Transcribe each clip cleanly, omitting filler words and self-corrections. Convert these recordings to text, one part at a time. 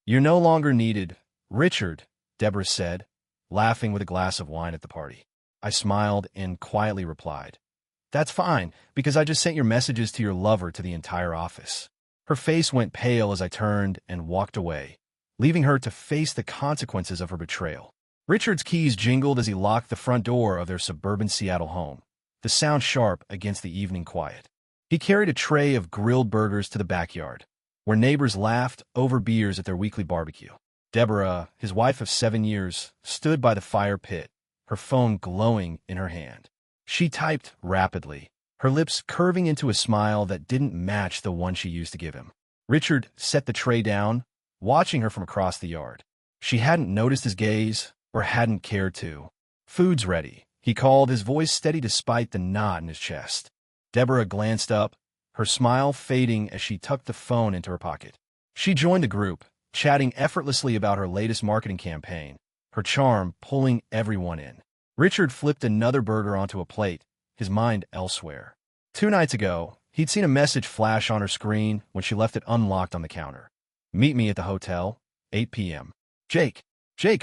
"You're no longer needed, Richard," Deborah said, laughing with a glass of wine at the party. I smiled and quietly replied, "That's fine, because I just sent your messages to your lover to the entire office." Her face went pale as I turned and walked away, leaving her to face the consequences of her betrayal. Richard's keys jingled as he locked the front door of their suburban Seattle home, the sound sharp against the evening quiet. He carried a tray of grilled burgers to the backyard, where neighbors laughed over beers at their weekly barbecue. Deborah, his wife of 7 years, stood by the fire pit, her phone glowing in her hand. She typed rapidly, her lips curving into a smile that didn't match the one she used to give him. Richard set the tray down, watching her from across the yard. She hadn't noticed his gaze, or hadn't cared to. "Food's ready," he called, his voice steady despite the knot in his chest. Deborah glanced up, her smile fading as she tucked the phone into her pocket. She joined the group, chatting effortlessly about her latest marketing campaign, her charm pulling everyone in. Richard flipped another burger onto a plate, his mind elsewhere. 2 nights ago, he'd seen a message flash on her screen when she left it unlocked on the counter. "Meet me at the hotel, 8 p.m. Jake,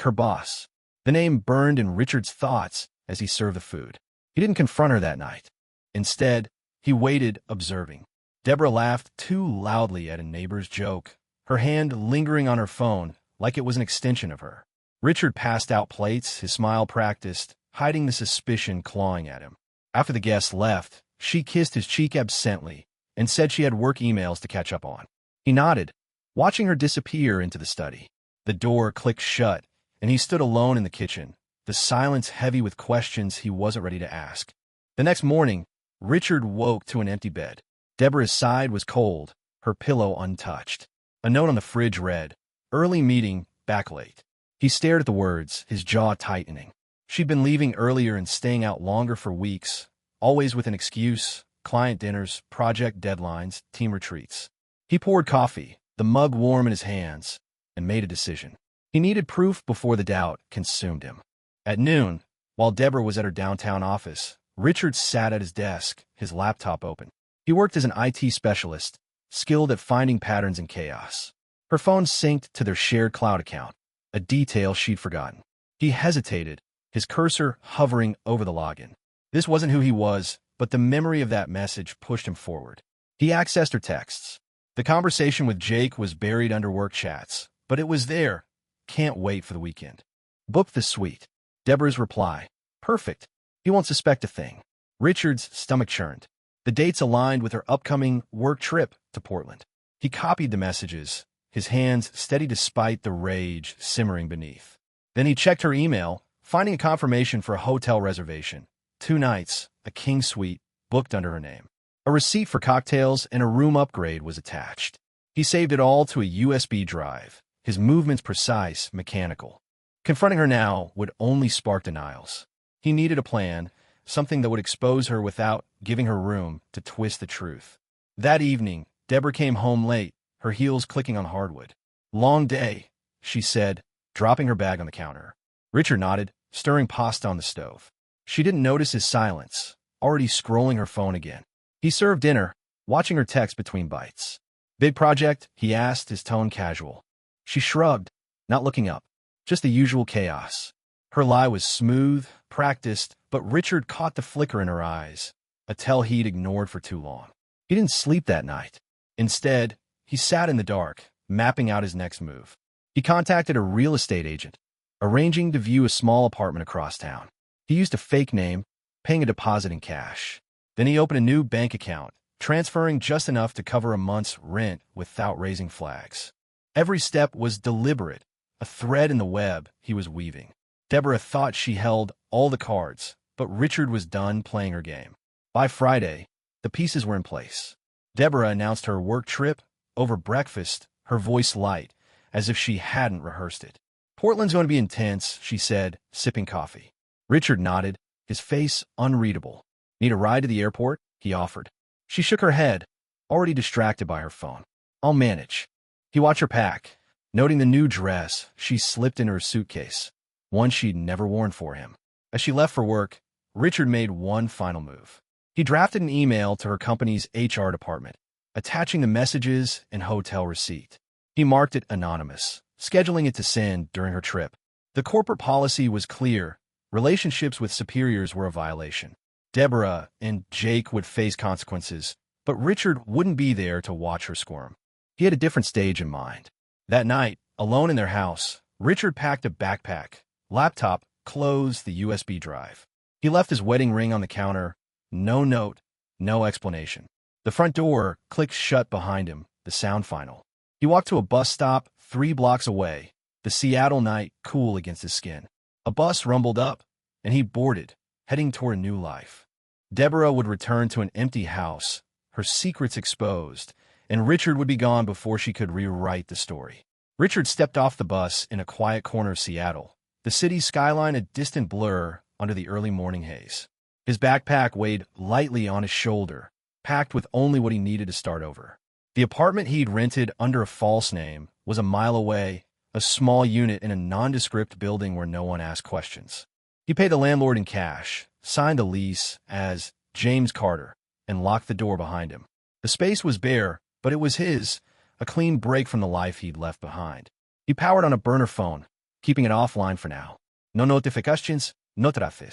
her boss. The name burned in Richard's thoughts as he served the food. He didn't confront her that night. Instead, he waited, observing. Deborah laughed too loudly at a neighbor's joke, her hand lingering on her phone like it was an extension of her. Richard passed out plates, his smile practiced, hiding the suspicion clawing at him. After the guests left, she kissed his cheek absently and said she had work emails to catch up on. He nodded, watching her disappear into the study. The door clicked shut, and he stood alone in the kitchen, the silence heavy with questions he wasn't ready to ask. The next morning, Richard woke to an empty bed. Deborah's side was cold, her pillow untouched. A note on the fridge read, "Early meeting, back late." He stared at the words, his jaw tightening. She'd been leaving earlier and staying out longer for weeks, always with an excuse: client dinners, project deadlines, team retreats. He poured coffee, the mug warm in his hands, and made a decision. He needed proof before the doubt consumed him. At noon, while Deborah was at her downtown office, Richard sat at his desk, his laptop open. He worked as an IT specialist, skilled at finding patterns in chaos. Her phone synced to their shared cloud account, a detail she'd forgotten. He hesitated, his cursor hovering over the login. This wasn't who he was, but the memory of that message pushed him forward. He accessed her texts. The conversation with Jake was buried under work chats, but it was there. "Can't wait for the weekend. Book the suite." Deborah's reply, "Perfect. He won't suspect a thing." Richard's stomach churned. The dates aligned with her upcoming work trip to Portland. He copied the messages, his hands steady despite the rage simmering beneath. Then he checked her email, finding a confirmation for a hotel reservation. 2 nights, a king suite, booked under her name. A receipt for cocktails and a room upgrade was attached. He saved it all to a USB drive, his movements precise, mechanical. Confronting her now would only spark denials. He needed a plan, something that would expose her without giving her room to twist the truth. That evening, Deborah came home late, her heels clicking on hardwood. "Long day," she said, dropping her bag on the counter. Richard nodded, stirring pasta on the stove. She didn't notice his silence, already scrolling her phone again. He served dinner, watching her text between bites. "Big project?" he asked, his tone casual. She shrugged, not looking up. Just the usual chaos. Her lie was smooth, practiced, but Richard caught the flicker in her eyes, a tell he'd ignored for too long. He didn't sleep that night. Instead, he sat in the dark, mapping out his next move. He contacted a real estate agent, arranging to view a small apartment across town. He used a fake name, paying a deposit in cash. Then he opened a new bank account, transferring just enough to cover a month's rent without raising flags. Every step was deliberate, a thread in the web he was weaving. Deborah thought she held all the cards, but Richard was done playing her game. By Friday, the pieces were in place. Deborah announced her work trip over breakfast, her voice light, as if she hadn't rehearsed it. "Portland's going to be intense," she said, sipping coffee. Richard nodded, his face unreadable. "Need a ride to the airport?" he offered. She shook her head, already distracted by her phone. "I'll manage." He watched her pack, noting the new dress she slipped into her suitcase, one she'd never worn for him. As she left for work, Richard made one final move. He drafted an email to her company's HR department, attaching the messages and hotel receipt. He marked it anonymous, scheduling it to send during her trip. The corporate policy was clear. Relationships with superiors were a violation. Deborah and Jake would face consequences, but Richard wouldn't be there to watch her squirm. He had a different stage in mind. That night, alone in their house, Richard packed a backpack, laptop, clothes, the USB drive. He left his wedding ring on the counter. No note, no explanation. The front door clicked shut behind him, the sound final. He walked to a bus stop 3 blocks away, the Seattle night cool against his skin. A bus rumbled up, and he boarded, heading toward a new life. Deborah would return to an empty house, her secrets exposed, and Richard would be gone before she could rewrite the story. Richard stepped off the bus in a quiet corner of Seattle, the city's skyline a distant blur under the early morning haze. His backpack weighed lightly on his shoulder, packed with only what he needed to start over. The apartment he'd rented under a false name was a mile away, a small unit in a nondescript building where no one asked questions. He paid the landlord in cash, signed the lease as James Carter, and locked the door behind him. The space was bare, but it was his, a clean break from the life he'd left behind. He powered on a burner phone, keeping it offline for now. No notifications, no traffic.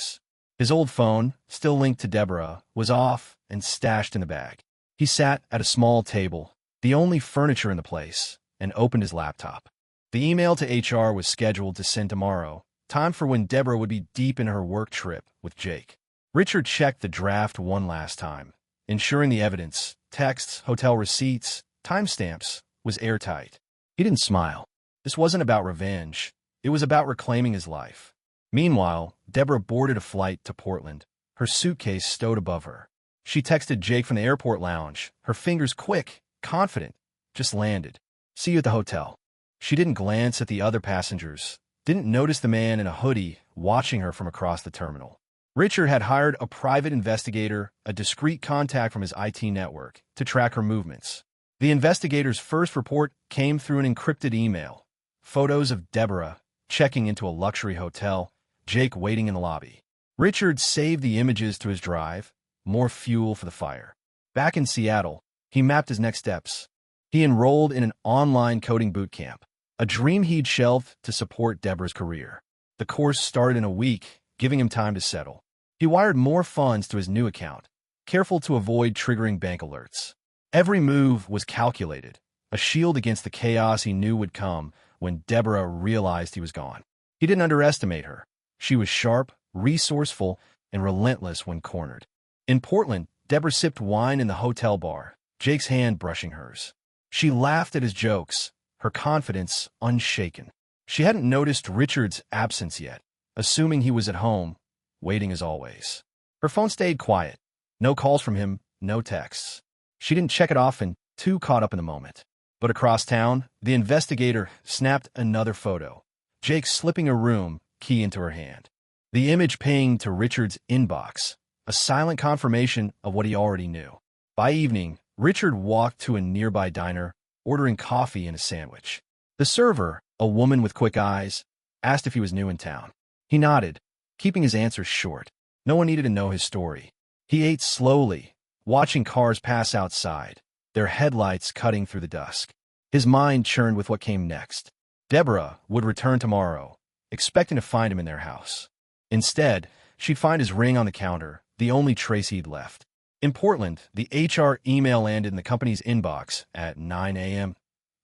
His old phone, still linked to Deborah, was off and stashed in the bag. He sat at a small table, the only furniture in the place, and opened his laptop. The email to HR was scheduled to send tomorrow, time for when Deborah would be deep in her work trip with Jake. Richard checked the draft one last time, ensuring the evidence, texts, hotel receipts, timestamps, was airtight. He didn't smile. This wasn't about revenge. It was about reclaiming his life. Meanwhile, Deborah boarded a flight to Portland, her suitcase stowed above her. She texted Jake from the airport lounge, her fingers quick, confident. Just landed. See you at the hotel. She didn't glance at the other passengers, didn't notice the man in a hoodie watching her from across the terminal. Richard had hired a private investigator, a discreet contact from his IT network, to track her movements. The investigator's first report came through an encrypted email. Photos of Deborah checking into a luxury hotel, Jake waiting in the lobby. Richard saved the images to his drive, more fuel for the fire. Back in Seattle, he mapped his next steps. He enrolled in an online coding boot camp, a dream he'd shelved to support Deborah's career. The course started in a week, giving him time to settle. He wired more funds to his new account, careful to avoid triggering bank alerts. Every move was calculated, a shield against the chaos he knew would come when Deborah realized he was gone. He didn't underestimate her. She was sharp, resourceful, and relentless when cornered. In Portland, Deborah sipped wine in the hotel bar, Jake's hand brushing hers. She laughed at his jokes, her confidence unshaken. She hadn't noticed Richard's absence yet, assuming he was at home, waiting as always. Her phone stayed quiet. No calls from him, no texts. She didn't check it often, too caught up in the moment. But across town, the investigator snapped another photo. Jake slipping a room key into her hand. The image pinged to Richard's inbox, a silent confirmation of what he already knew. By evening, Richard walked to a nearby diner, ordering coffee and a sandwich. The server, a woman with quick eyes, asked if he was new in town. He nodded, keeping his answers short. No one needed to know his story. He ate slowly, watching cars pass outside, their headlights cutting through the dusk. His mind churned with what came next. Deborah would return tomorrow, expecting to find him in their house. Instead, she'd find his ring on the counter, the only trace he'd left. In Portland, the HR email landed in the company's inbox at 9 a.m.,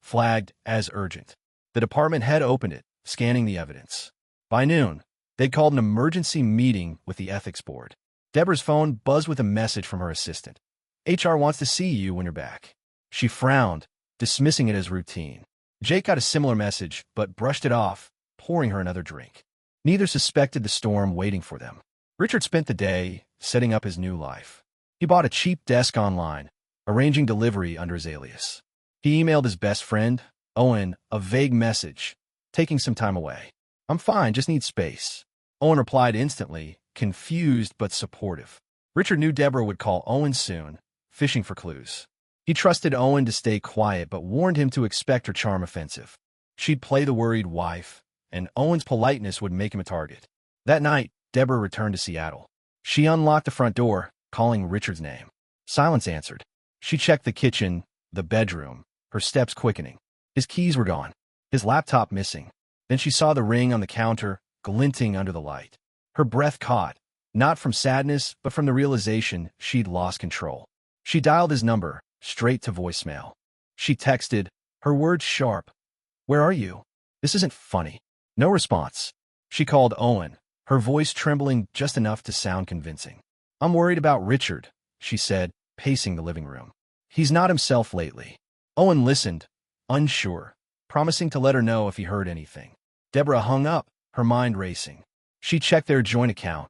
flagged as urgent. The department head opened it, scanning the evidence. By noon, they'd called an emergency meeting with the ethics board. Deborah's phone buzzed with a message from her assistant. HR wants to see you when you're back. She frowned, dismissing it as routine. Jake got a similar message, but brushed it off, pouring her another drink. Neither suspected the storm waiting for them. Richard spent the day setting up his new life. He bought a cheap desk online, arranging delivery under his alias. He emailed his best friend, Owen, a vague message, taking some time away. I'm fine, just need space. Owen replied instantly, confused but supportive. Richard knew Deborah would call Owen soon, fishing for clues. He trusted Owen to stay quiet but warned him to expect her charm offensive. She'd play the worried wife, and Owen's politeness would make him a target. That night, Deborah returned to Seattle. She unlocked the front door, calling Richard's name. Silence answered. She checked the kitchen, the bedroom, her steps quickening. His keys were gone. his laptop missing. Then she saw the ring on the counter, glinting under the light. Her breath caught, not from sadness, but from the realization she'd lost control. She dialed his number, straight to voicemail. She texted, her words sharp. "Where are you? This isn't funny." No response. She called Owen, her voice trembling just enough to sound convincing. "I'm worried about Richard," she said, pacing the living room. "He's not himself lately." Owen listened, unsure, promising to let her know if he heard anything. Deborah hung up, her mind racing. She checked their joint account.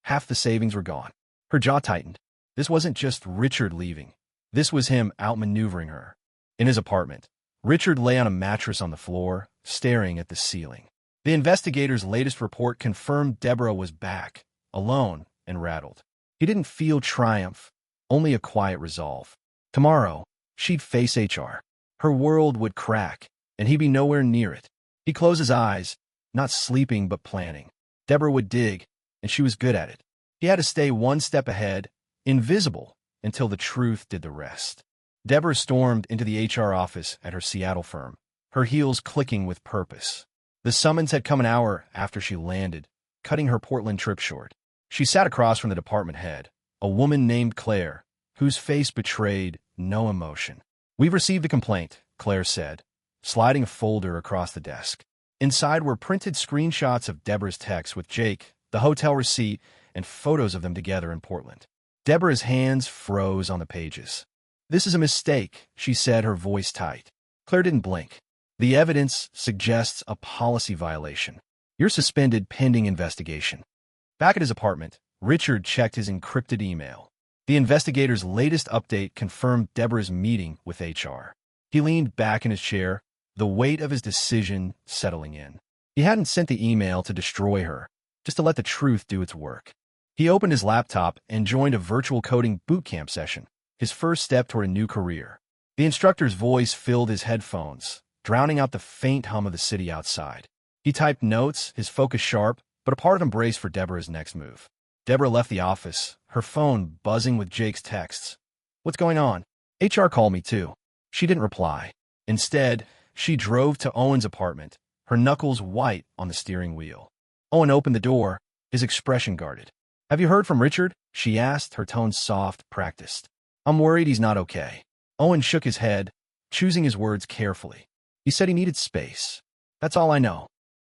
Half the savings were gone. Her jaw tightened. This wasn't just Richard leaving. This was him outmaneuvering her. In his apartment, Richard lay on a mattress on the floor, staring at the ceiling. The investigator's latest report confirmed Deborah was back, alone and rattled. He didn't feel triumph, only a quiet resolve. Tomorrow, she'd face HR. Her world would crack, and he'd be nowhere near it. He closed his eyes, not sleeping but planning. Deborah would dig, and she was good at it. He had to stay one step ahead, invisible, until the truth did the rest. Deborah stormed into the HR office at her Seattle firm, her heels clicking with purpose. The summons had come an hour after she landed, cutting her Portland trip short. She sat across from the department head, a woman named Claire, whose face betrayed no emotion. "We've received a complaint," Claire said, sliding a folder across the desk. Inside were printed screenshots of Deborah's texts with Jake, the hotel receipt, and photos of them together in Portland. Deborah's hands froze on the pages. "This is a mistake," she said, her voice tight. Claire didn't blink. "The evidence suggests a policy violation. You're suspended pending investigation." Back at his apartment, Richard checked his encrypted email. The investigator's latest update confirmed Deborah's meeting with HR. He leaned back in his chair, the weight of his decision settling in. He hadn't sent the email to destroy her, just to let the truth do its work. He opened his laptop and joined a virtual coding bootcamp session, his first step toward a new career. The instructor's voice filled his headphones, drowning out the faint hum of the city outside. He typed notes, his focus sharp, but a part of him braced for Deborah's next move. Deborah left the office, her phone buzzing with Jake's texts. "What's going on?" "HR called me too." She didn't reply. Instead, she drove to Owen's apartment, her knuckles white on the steering wheel. Owen opened the door, his expression guarded. "Have you heard from Richard?" she asked, her tone soft, practiced. "I'm worried he's not okay." Owen shook his head, choosing his words carefully. "He said he needed space. That's all I know."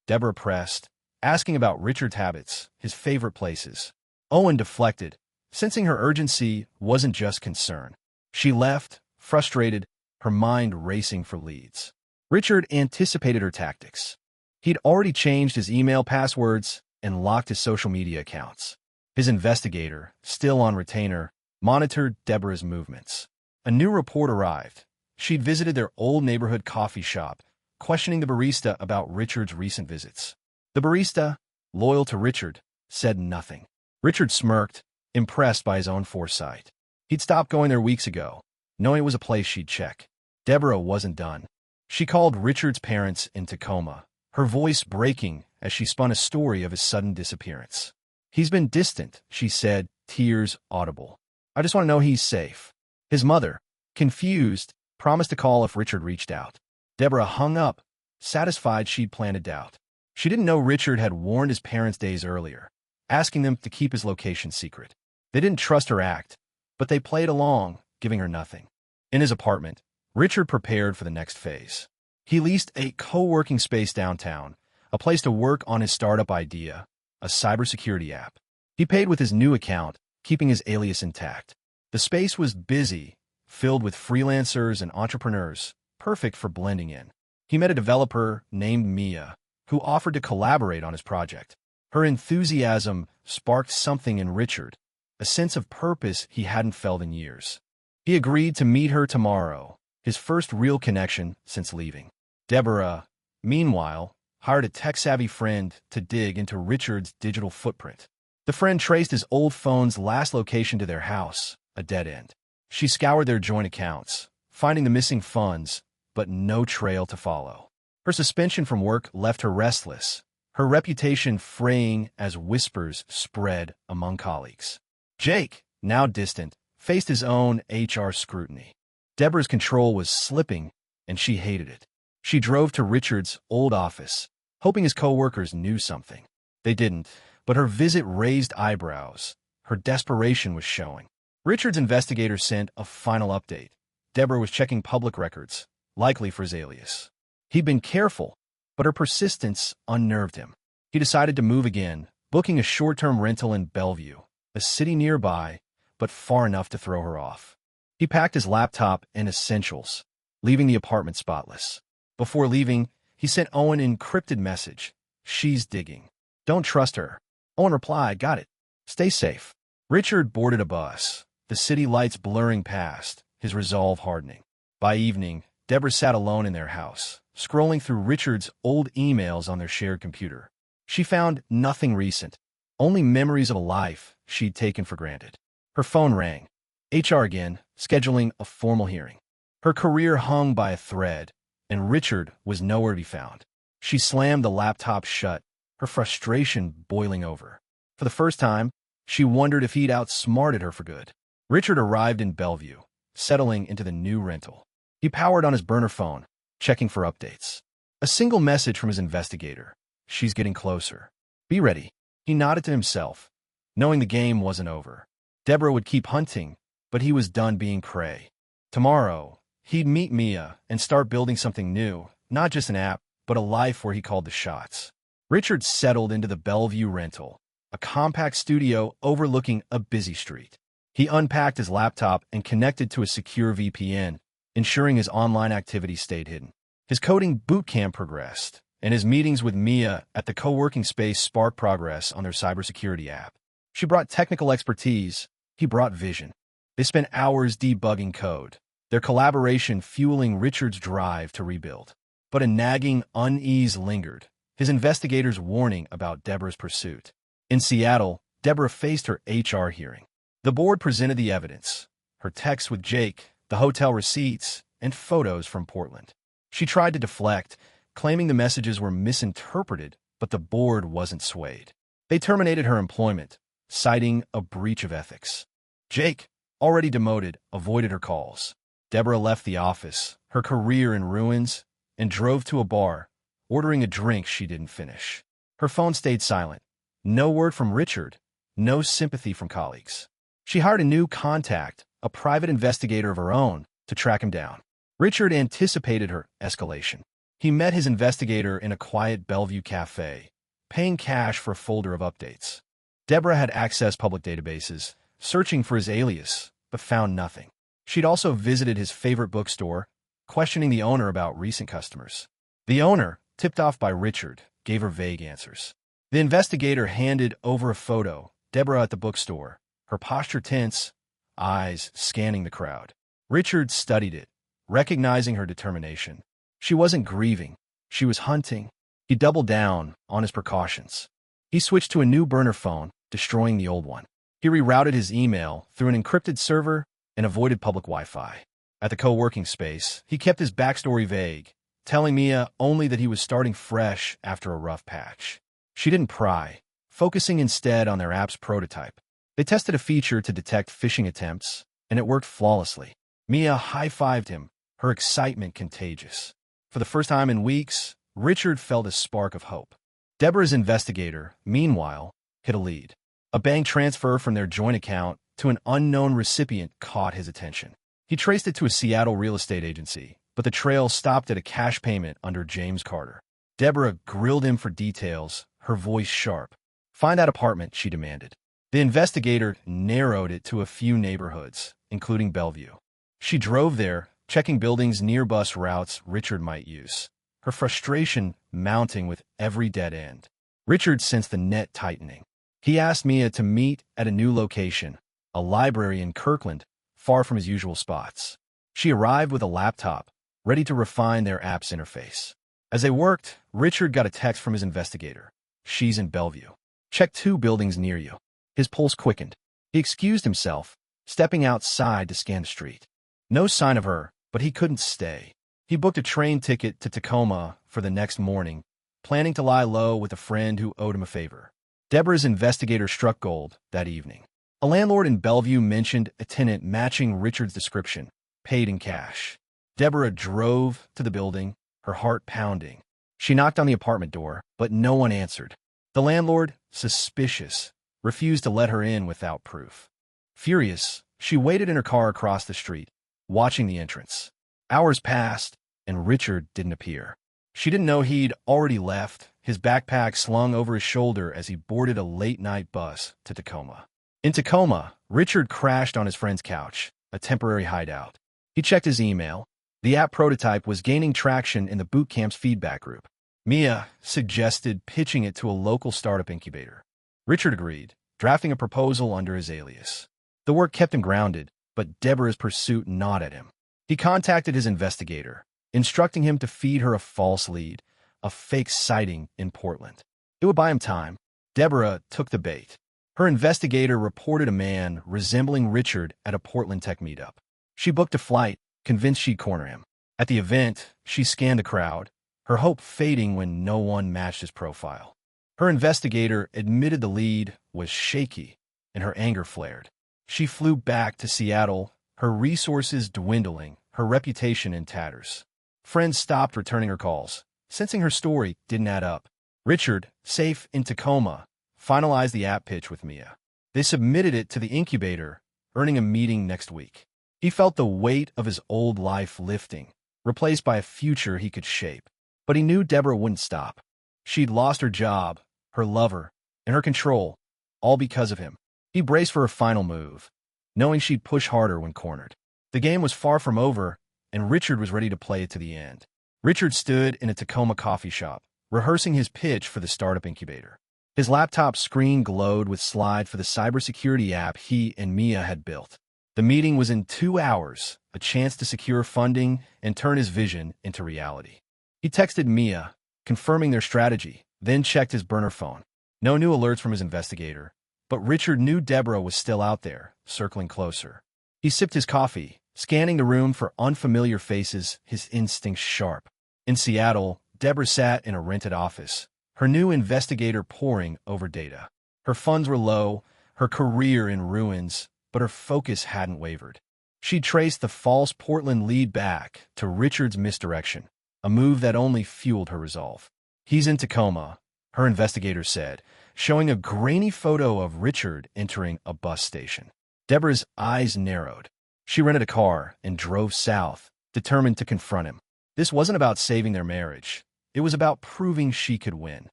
Deborah pressed, asking about Richard's habits, his favorite places. Owen deflected, sensing her urgency wasn't just concern. She left, frustrated, her mind racing for leads. Richard anticipated her tactics. He'd already changed his email passwords and locked his social media accounts. His investigator, still on retainer, monitored Deborah's movements. A new report arrived. She'd visited their old neighborhood coffee shop, questioning the barista about Richard's recent visits. The barista, loyal to Richard, said nothing. Richard smirked, impressed by his own foresight. He'd stopped going there weeks ago, knowing it was a place she'd check. Deborah wasn't done. She called Richard's parents in Tacoma, her voice breaking as she spun a story of his sudden disappearance. "He's been distant," she said, tears audible. "I just want to know he's safe." His mother, confused, promised to call if Richard reached out. Deborah hung up, satisfied she'd planted doubt. She didn't know Richard had warned his parents days earlier, asking them to keep his location secret. They didn't trust her act, but they played along, giving her nothing. In his apartment, Richard prepared for the next phase. He leased a co-working space downtown, a place to work on his startup idea, a cybersecurity app. He paid with his new account, keeping his alias intact. The space was busy, filled with freelancers and entrepreneurs, perfect for blending in. He met a developer named Mia, who offered to collaborate on his project. Her enthusiasm sparked something in Richard, a sense of purpose he hadn't felt in years. He agreed to meet her tomorrow, his first real connection since leaving. Deborah, meanwhile, hired a tech-savvy friend to dig into Richard's digital footprint. The friend traced his old phone's last location to their house, a dead end. She scoured their joint accounts, finding the missing funds, but no trail to follow. Her suspension from work left her restless, her reputation fraying as whispers spread among colleagues. Jake, now distant, faced his own HR scrutiny. Deborah's control was slipping, and she hated it. She drove to Richard's old office, hoping his coworkers knew something. They didn't, but her visit raised eyebrows. Her desperation was showing. Richard's investigator sent a final update. Deborah was checking public records, likely for his alias. He'd been careful, but her persistence unnerved him. He decided to move again, booking a short-term rental in Bellevue, a city nearby, but far enough to throw her off. He packed his laptop and essentials, leaving the apartment spotless. Before leaving, he sent Owen an encrypted message. "She's digging. Don't trust her." Owen replied, "Got it. Stay safe." Richard boarded a bus, the city lights blurring past, his resolve hardening. By evening, Deborah sat alone in their house, scrolling through Richard's old emails on their shared computer. She found nothing recent, only memories of a life she'd taken for granted. Her phone rang. HR again, scheduling a formal hearing. Her career hung by a thread, and Richard was nowhere to be found. She slammed the laptop shut, her frustration boiling over. For the first time, she wondered if he'd outsmarted her for good. Richard arrived in Bellevue, settling into the new rental. He powered on his burner phone, checking for updates. A single message from his investigator. "She's getting closer. Be ready." He nodded to himself, knowing the game wasn't over. Deborah would keep hunting, but he was done being prey. Tomorrow, he'd meet Mia and start building something new, not just an app, but a life where he called the shots. Richard settled into the Bellevue rental, a compact studio overlooking a busy street. He unpacked his laptop and connected to a secure VPN, ensuring his online activity stayed hidden. His coding boot camp progressed, and his meetings with Mia at the co-working space sparked progress on their cybersecurity app. She brought technical expertise, he brought vision. They spent hours debugging code, their collaboration fueling Richard's drive to rebuild. But a nagging unease lingered, his investigators' warning about Deborah's pursuit. In Seattle, Deborah faced her HR hearing. The board presented the evidence, her texts with Jake, the hotel receipts, and photos from Portland. She tried to deflect, claiming the messages were misinterpreted, but the board wasn't swayed. They terminated her employment, citing a breach of ethics. Jake, already demoted, avoided her calls. Deborah left the office, her career in ruins, and drove to a bar, ordering a drink she didn't finish. Her phone stayed silent. No word from Richard, no sympathy from colleagues. She hired a new contact, a private investigator of her own, to track him down. Richard anticipated her escalation. He met his investigator in a quiet Bellevue cafe, paying cash for a folder of updates. Deborah had accessed public databases, searching for his alias, but found nothing. She'd also visited his favorite bookstore, questioning the owner about recent customers. The owner, tipped off by Richard, gave her vague answers. The investigator handed over a photo, Deborah at the bookstore, her posture tense, eyes scanning the crowd. Richard studied it, recognizing her determination. She wasn't grieving. She was hunting. He doubled down on his precautions. He switched to a new burner phone, destroying the old one. He rerouted his email through an encrypted server and avoided public Wi-Fi. At the co-working space, he kept his backstory vague, telling Mia only that he was starting fresh after a rough patch. She didn't pry, focusing instead on their app's prototype. They tested a feature to detect phishing attempts, and it worked flawlessly. Mia high-fived him, her excitement contagious. For the first time in weeks, Richard felt a spark of hope. Deborah's investigator, meanwhile, hit a lead. A bank transfer from their joint account to an unknown recipient caught his attention. He traced it to a Seattle real estate agency, but the trail stopped at a cash payment under James Carter. Deborah grilled him for details, her voice sharp. "Find that apartment," she demanded. The investigator narrowed it to a few neighborhoods, including Bellevue. She drove there, checking buildings near bus routes Richard might use, her frustration mounting with every dead end. Richard sensed the net tightening. He asked Mia to meet at a new location, a library in Kirkland, far from his usual spots. She arrived with a laptop, ready to refine their app's interface. As they worked, Richard got a text from his investigator. "She's in Bellevue. Check 2 buildings near you." His pulse quickened. He excused himself, stepping outside to scan the street. No sign of her, but he couldn't stay. He booked a train ticket to Tacoma for the next morning, planning to lie low with a friend who owed him a favor. Deborah's investigator struck gold that evening. A landlord in Bellevue mentioned a tenant matching Richard's description, paid in cash. Deborah drove to the building, her heart pounding. She knocked on the apartment door, but no one answered. The landlord, suspicious, refused to let her in without proof. Furious, she waited in her car across the street, watching the entrance. Hours passed, and Richard didn't appear. She didn't know he'd already left, his backpack slung over his shoulder as he boarded a late-night bus to Tacoma. In Tacoma, Richard crashed on his friend's couch, a temporary hideout. He checked his email. The app prototype was gaining traction in the boot camp's feedback group. Mia suggested pitching it to a local startup incubator. Richard agreed, drafting a proposal under his alias. The work kept him grounded, but Deborah's pursuit gnawed at him. He contacted his investigator, instructing him to feed her a false lead, a fake sighting in Portland. It would buy him time. Deborah took the bait. Her investigator reported a man resembling Richard at a Portland tech meetup. She booked a flight, convinced she'd corner him. At the event, she scanned the crowd, her hope fading when no one matched his profile. Her investigator admitted the lead was shaky, and her anger flared. She flew back to Seattle, her resources dwindling, her reputation in tatters. Friends stopped returning her calls, sensing her story didn't add up. Richard, safe in Tacoma, finalized the app pitch with Mia. They submitted it to the incubator, earning a meeting next week. He felt the weight of his old life lifting, replaced by a future he could shape. But he knew Deborah wouldn't stop. She'd lost her job, her lover, and her control, all because of him. He braced for a final move, knowing she'd push harder when cornered. The game was far from over, and Richard was ready to play it to the end. Richard stood in a Tacoma coffee shop, rehearsing his pitch for the startup incubator. His laptop screen glowed with slides for the cybersecurity app he and Mia had built. The meeting was in 2 hours, a chance to secure funding and turn his vision into reality. He texted Mia, confirming their strategy, then checked his burner phone. No new alerts from his investigator, but Richard knew Deborah was still out there, circling closer. He sipped his coffee, scanning the room for unfamiliar faces, his instincts sharp. In Seattle, Deborah sat in a rented office, her new investigator poring over data. Her funds were low, her career in ruins, but her focus hadn't wavered. She traced the false Portland lead back to Richard's misdirection, a move that only fueled her resolve. He's in Tacoma, her investigator said, showing a grainy photo of Richard entering a bus station. Deborah's eyes narrowed. She rented a car and drove south, determined to confront him. This wasn't about saving their marriage. It was about proving she could win.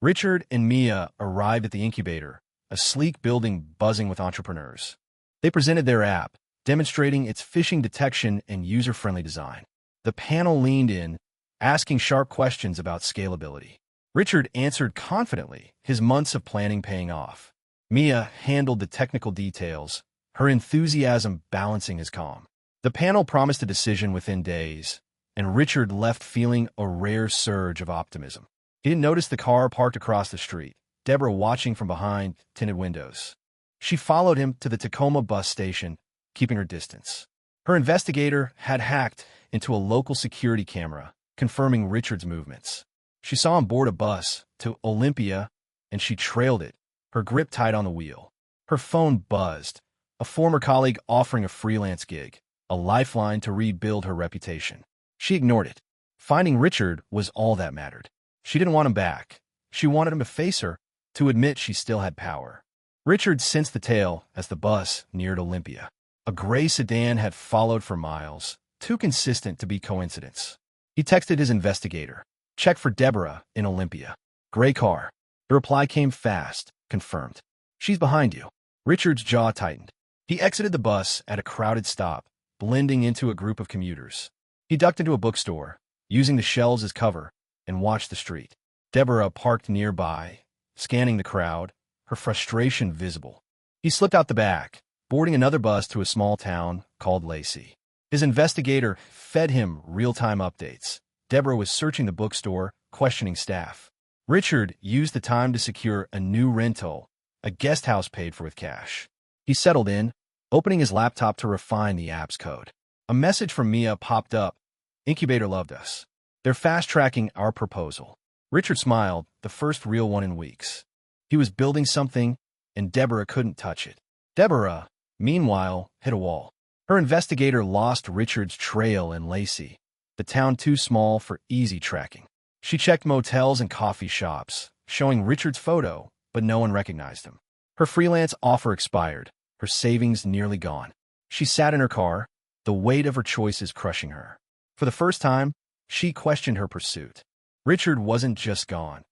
Richard and Mia arrived at the incubator, a sleek building buzzing with entrepreneurs. They presented their app, demonstrating its phishing detection and user-friendly design. The panel leaned in, asking sharp questions about scalability. Richard answered confidently, his months of planning paying off. Mia handled the technical details, her enthusiasm balancing his calm. The panel promised a decision within days, and Richard left feeling a rare surge of optimism. He didn't notice the car parked across the street, Deborah watching from behind tinted windows. She followed him to the Tacoma bus station, keeping her distance. Her investigator had hacked into a local security camera, confirming Richard's movements. She saw him board a bus to Olympia, and she trailed it, her grip tight on the wheel. Her phone buzzed, a former colleague offering a freelance gig, a lifeline to rebuild her reputation. She ignored it. Finding Richard was all that mattered. She didn't want him back. She wanted him to face her, to admit she still had power. Richard sensed the tail as the bus neared Olympia. A gray sedan had followed for miles, too consistent to be coincidence. He texted his investigator. Check for Deborah in Olympia. Gray car. The reply came fast, confirmed. She's behind you. Richard's jaw tightened. He exited the bus at a crowded stop, blending into a group of commuters. He ducked into a bookstore, using the shelves as cover, and watched the street. Deborah parked nearby, scanning the crowd, her frustration visible. He slipped out the back, boarding another bus to a small town called Lacey. His investigator fed him real-time updates. Deborah was searching the bookstore, questioning staff. Richard used the time to secure a new rental, a guest house paid for with cash. He settled in, opening his laptop to refine the app's code. A message from Mia popped up. Incubator loved us. They're fast-tracking our proposal. Richard smiled, the first real one in weeks. He was building something, and Deborah couldn't touch it. Deborah, meanwhile, hit a wall. Her investigator lost Richard's trail in Lacey. the town too small for easy tracking. She checked motels and coffee shops, showing Richard's photo, but no one recognized him. Her freelance offer expired, her savings nearly gone. She sat in her car, the weight of her choices crushing her. For the first time, she questioned her pursuit. Richard wasn't just gone.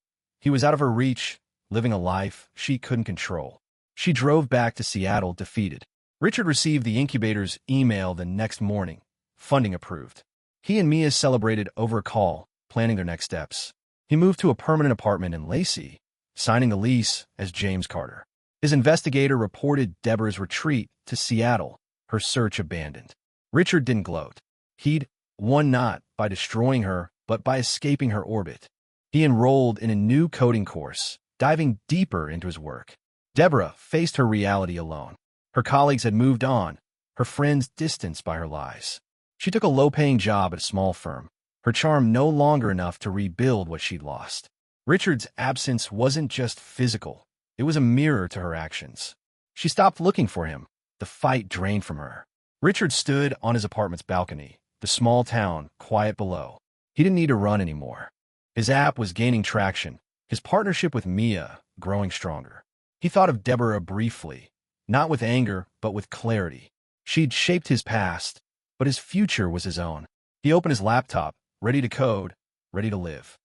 He was out of her reach, living a life she couldn't control. She drove back to Seattle defeated. Richard received the incubator's email the next morning, funding approved. He and Mia celebrated over a call, planning their next steps. He moved to a permanent apartment in Lacey, signing the lease as James Carter. His investigator reported Deborah's retreat to Seattle, her search abandoned. Richard didn't gloat. He'd won not by destroying her, but by escaping her orbit. He enrolled in a new coding course, diving deeper into his work. Deborah faced her reality alone. Her colleagues had moved on, her friends distanced by her lies. She took a low-paying job at a small firm, her charm no longer enough to rebuild what she'd lost. Richard's absence wasn't just physical, it was a mirror to her actions. She stopped looking for him, the fight drained from her. Richard stood on his apartment's balcony, the small town quiet below. He didn't need to run anymore. His app was gaining traction, his partnership with Mia growing stronger. He thought of Deborah briefly, not with anger, but with clarity. She'd shaped his past, but his future was his own. He opened his laptop, ready to code, ready to live.